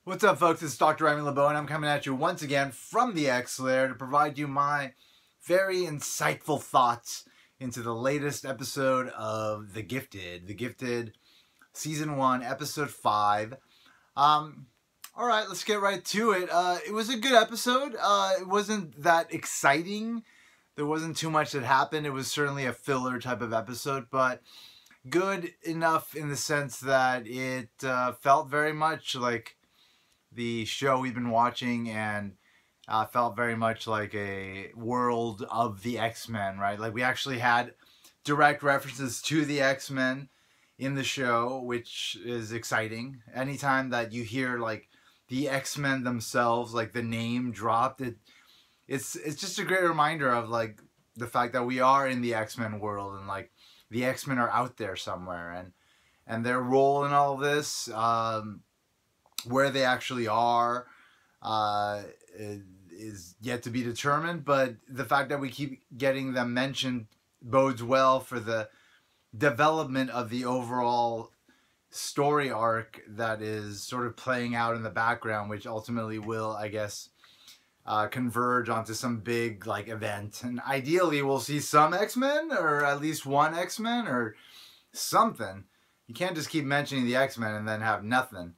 What's up, folks? It's Dr. Remy LeBeau, and I'm coming at you once again from the X-Lair to provide you my very insightful thoughts into the latest episode of The Gifted. The Gifted, Season 1, Episode 5. Alright, let's get right to it. It was a good episode. It wasn't that exciting. There wasn't too much that happened. It was certainly a filler type of episode, but good enough in the sense that it felt very much like the show we've been watching, and felt very much like a world of the X-Men, right? Like we actually had direct references to the X-Men in the show, which is exciting. Anytime that you hear like the X-Men themselves, like the name dropped, it's just a great reminder of like the fact that we are in the X-Men world, and like the X-Men are out there somewhere, and their role in all of this, where they actually are, is yet to be determined. But the fact that we keep getting them mentioned bodes well for the development of the overall story arc that is sort of playing out in the background, which ultimately will, I guess, converge onto some big like event. And ideally we'll see some X-Men, or at least one X-Men or something. You can't just keep mentioning the X-Men and then have nothing.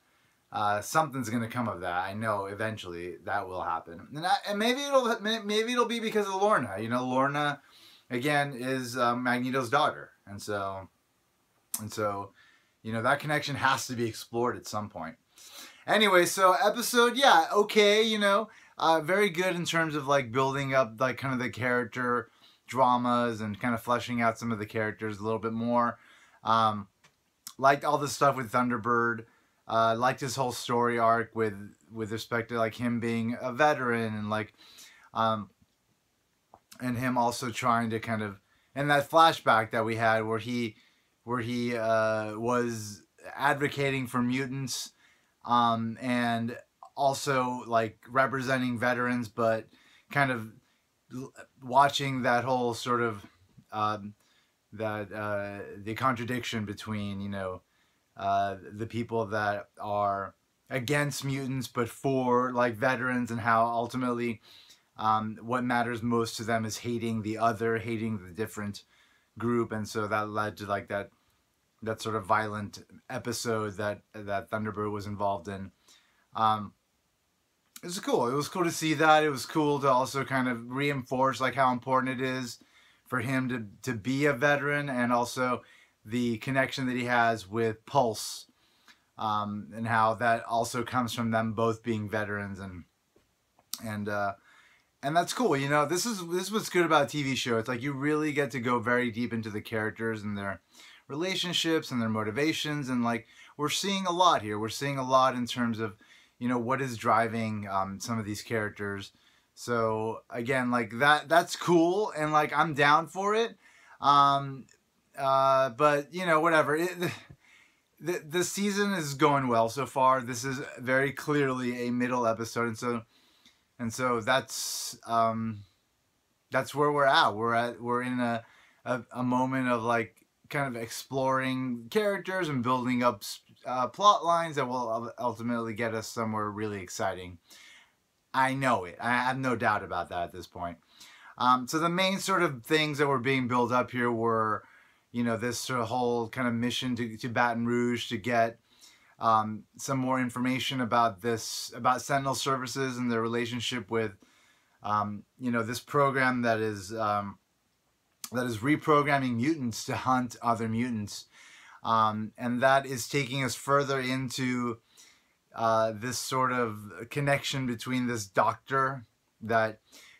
Something's gonna come of that. I know eventually that will happen, and maybe it'll be because of Lorna. You know, Lorna again is Magneto's daughter, and so you know that connection has to be explored at some point. Anyway, so episode, yeah, okay, you know, very good in terms of like building up like kind of the character dramas and kind of fleshing out some of the characters a little bit more. Liked all the stuff with Thunderbird. Liked his whole story arc with respect to like him being a veteran, and like and him also trying to kind of, and that flashback that we had where he was advocating for mutants, and also like representing veterans, but kind of watching that whole sort of the contradiction between, you know, the people that are against mutants but for like veterans, and how ultimately what matters most to them is hating the different group. And so that led to like that sort of violent episode that Thunderbird was involved in. It was cool. It was cool to see that. It was cool to also kind of reinforce like how important it is for him to be a veteran, and also the connection that he has with Pulse, and how that also comes from them both being veterans, and that's cool. You know, this is what's good about a TV show. It's like you really get to go very deep into the characters and their relationships and their motivations, and like we're seeing a lot here. We're seeing a lot in terms of, you know, what is driving some of these characters. So again, like that's cool, and like I'm down for it. But you know, whatever. The season is going well so far. This is very clearly a middle episode, and so that's where we're at. We're in a moment of like kind of exploring characters and building up plot lines that will ultimately get us somewhere really exciting. I know it. I have no doubt about that at this point. So the main sort of things that were being built up here were, you know, this sort of whole kind of mission to Baton Rouge to get some more information about Sentinel Services and their relationship with, you know, this program that is reprogramming mutants to hunt other mutants, and that is taking us further into this sort of connection between this doctor that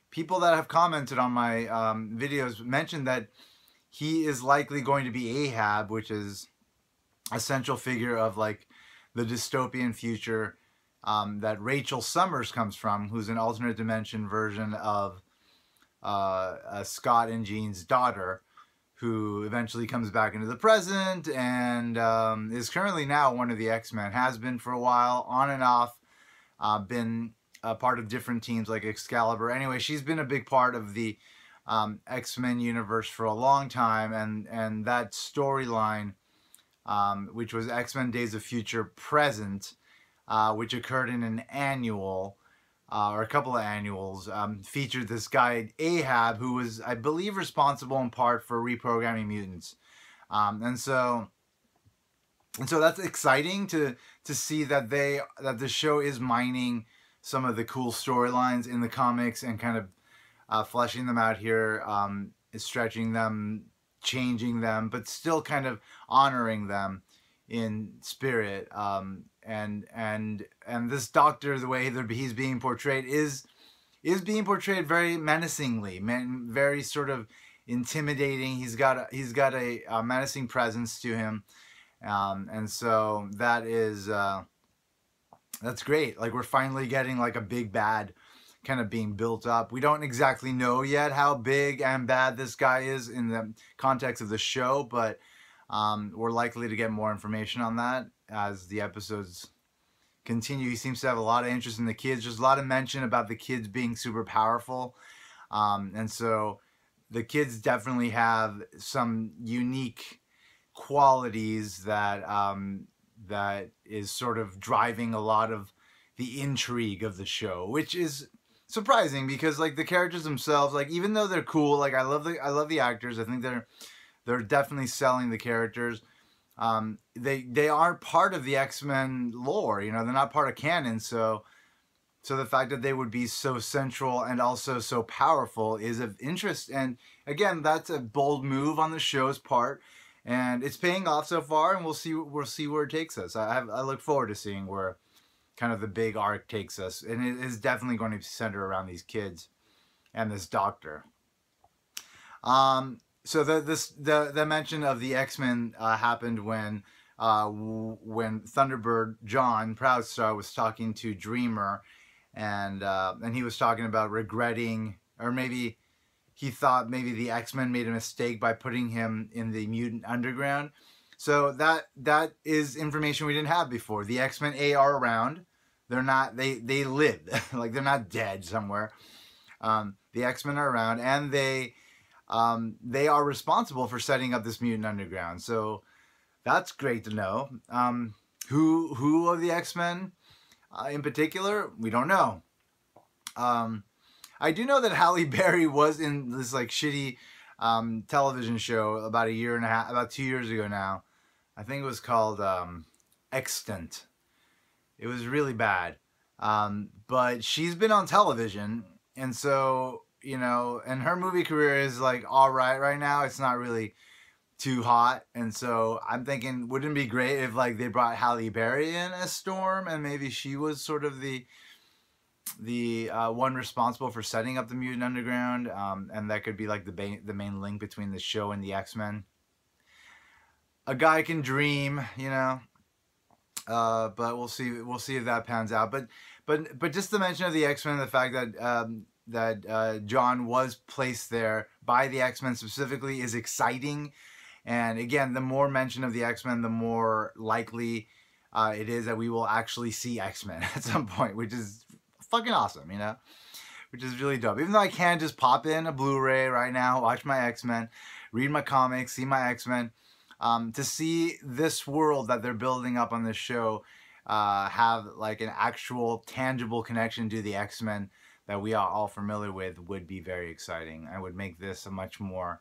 people that have commented on my videos mentioned that he is likely going to be Ahab, which is a central figure of like the dystopian future that Rachel Summers comes from, who's an alternate dimension version of Scott and Jean's daughter, who eventually comes back into the present and is currently now one of the X-Men, has been for a while, on and off, been a part of different teams like Excalibur. Anyway, she's been a big part of the X-Men universe for a long time, and that storyline, which was X-Men Days of Future Present, which occurred in an annual, or a couple of annuals, featured this guy Ahab, who was, I believe, responsible in part for reprogramming mutants. And so that's exciting to see that the show is mining some of the cool storylines in the comics and kind of fleshing them out here, stretching them, changing them, but still kind of honoring them in spirit. And this Doctor, the way that he's being portrayed is being portrayed very menacingly, very sort of intimidating. He's got a menacing presence to him, and so that is that's great. Like, we're finally getting like a big bad kind of being built up. We don't exactly know yet how big and bad this guy is in the context of the show, but we're likely to get more information on that as the episodes continue. He seems to have a lot of interest in the kids. There's a lot of mention about the kids being super powerful, and so the kids definitely have some unique qualities that that is sort of driving a lot of the intrigue of the show, which is surprising because, like, the characters themselves, like, even though they're cool, like, I love the actors. I think they're definitely selling the characters. They aren't part of the X-Men lore, you know, they're not part of canon, so the fact that they would be so central and also so powerful is of interest. And again, that's a bold move on the show's part, and it's paying off so far, and we'll see where it takes us. I look forward to seeing where kind of the big arc takes us, and it is definitely going to center around these kids and this Doctor. So the mention of the X-Men happened when Thunderbird John Proudstar was talking to Dreamer, and he was talking about regretting, or maybe he thought maybe the X-Men made a mistake by putting him in the Mutant Underground. So that is information we didn't have before. The X-Men are around. They're not, they live. Like, they're not dead somewhere. The X-Men are around, and they are responsible for setting up this Mutant Underground. So that's great to know. Who of the X-Men in particular, we don't know. I do know that Halle Berry was in this like shitty television show about 2 years ago now. I think it was called Extant. It was really bad. But she's been on television, and so, you know, and her movie career is like all right now. It's not really too hot, and so I'm thinking, wouldn't it be great if like they brought Halle Berry in as Storm, and maybe she was sort of the one responsible for setting up the Mutant Underground, and that could be like the main link between the show and the X-Men. A guy can dream, you know, but we'll see if that pans out. But just the mention of the X-Men, the fact that John was placed there by the X-Men specifically is exciting. And again, the more mention of the X-Men, the more likely it is that we will actually see X-Men at some point, which is fucking awesome, you know? Which is really dope. Even though I can just pop in a Blu-ray right now, watch my X-Men, read my comics, see my X-Men, to see this world that they're building up on this show have like an actual tangible connection to the X-Men that we are all familiar with would be very exciting. And would make this a much more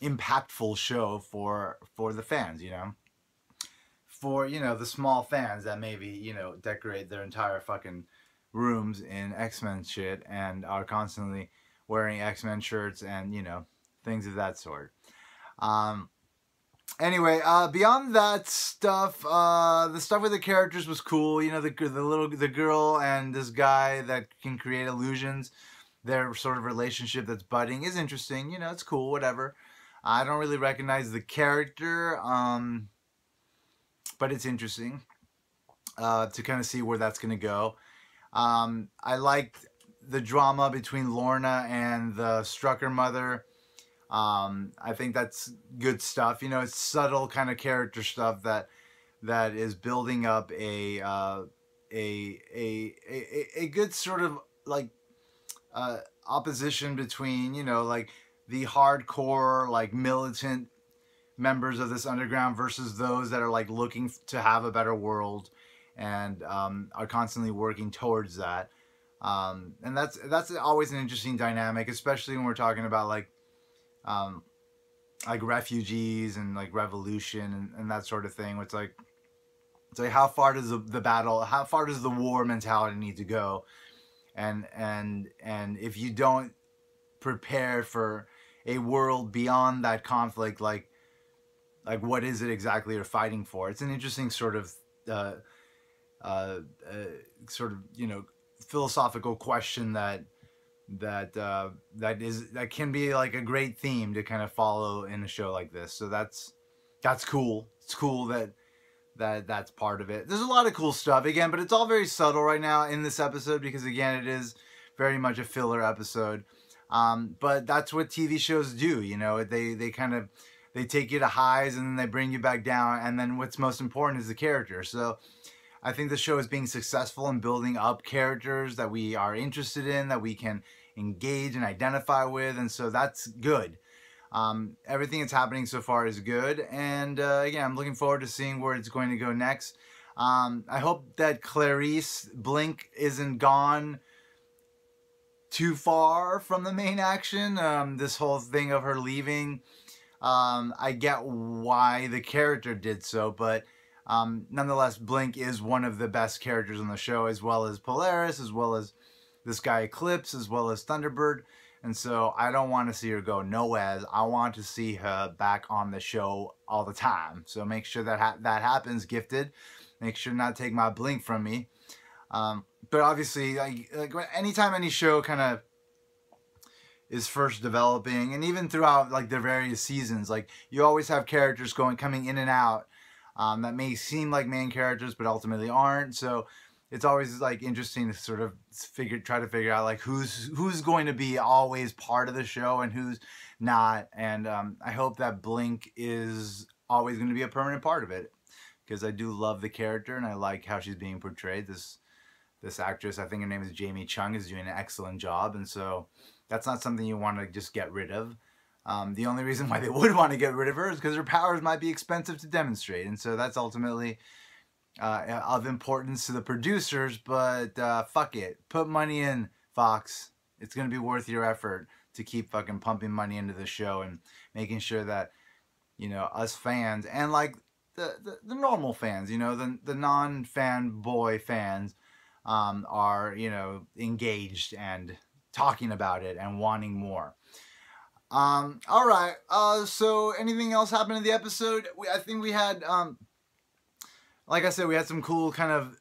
impactful show for the fans, you know? For, you know, the small fans that maybe, you know, decorate their entire fucking rooms in X-Men shit and are constantly wearing X-Men shirts and, you know, things of that sort. Anyway, beyond that stuff, the stuff with the characters was cool. You know, the girl and this guy that can create illusions, their sort of relationship that's budding is interesting. You know, it's cool, whatever. I don't really recognize the character, but it's interesting to kind of see where that's going to go. I liked the drama between Lorna and the Strucker mother. I think that's good stuff. You know, it's subtle kind of character stuff that is building up a good sort of like opposition between, you know, like the hardcore like militant members of this underground versus those that are like looking to have a better world and are constantly working towards that. And that's always an interesting dynamic, especially when we're talking about like refugees and like revolution and that sort of thing. It's like how far does the battle, how far does the war mentality need to go, and if you don't prepare for a world beyond that conflict, like what is it exactly you're fighting for? It's an interesting sort of philosophical question that can be like a great theme to kind of follow in a show like this. So that's cool. It's cool that's part of it. There's a lot of cool stuff again, but it's all very subtle right now in this episode because again, it is very much a filler episode. But that's what TV shows do, you know. They take you to highs and then they bring you back down, and then what's most important is the character. So I think the show is being successful in building up characters that we are interested in, that we can engage and identify with, and so that's good. Everything that's happening so far is good, and again, I'm looking forward to seeing where it's going to go next. I hope that Clarice Blink isn't gone too far from the main action. This whole thing of her leaving, I get why the character did so, but nonetheless, Blink is one of the best characters on the show, as well as Polaris, as well as this guy Eclipse, as well as Thunderbird. And so I don't want to see her go nowhere. I want to see her back on the show all the time. So make sure that that happens, Gifted. Make sure not to take my Blink from me. But obviously, like anytime any show kind of is first developing, and even throughout like the various seasons, like you always have characters coming in and out that may seem like main characters, but ultimately aren't. So it's always like interesting to sort of try to figure out like who's going to be always part of the show and who's not. And I hope that Blink is always going to be a permanent part of it, because I do love the character and I like how she's being portrayed. This actress, I think her name is Jamie Chung, is doing an excellent job, and so that's not something you want to just get rid of. The only reason why they would want to get rid of her is because her powers might be expensive to demonstrate, and so that's ultimately of importance to the producers, but fuck it. Put money in, Fox. It's going to be worth your effort to keep fucking pumping money into the show and making sure that, you know, us fans and like the normal fans, you know, the non-fanboy fans are, you know, engaged and talking about it and wanting more. All right. So anything else happened in the episode? I think we had, like I said, we had some cool kind of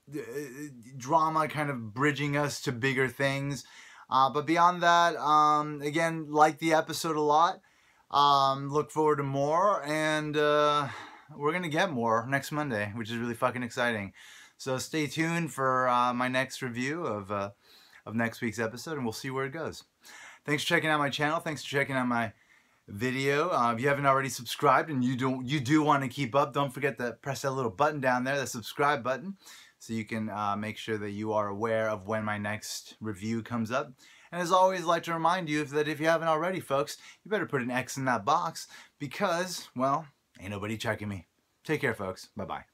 drama kind of bridging us to bigger things. But beyond that, again, like the episode a lot. Look forward to more, and we're going to get more next Monday, which is really fucking exciting. So stay tuned for my next review of next week's episode, and we'll see where it goes. Thanks for checking out my channel. Thanks for checking out my video. If you haven't already subscribed and you do want to keep up, don't forget to press that little button down there, the subscribe button, so you can make sure that you are aware of when my next review comes up. And as always, I'd like to remind you that if you haven't already, folks, you better put an X in that box because, well, ain't nobody checking me. Take care, folks. Bye-bye.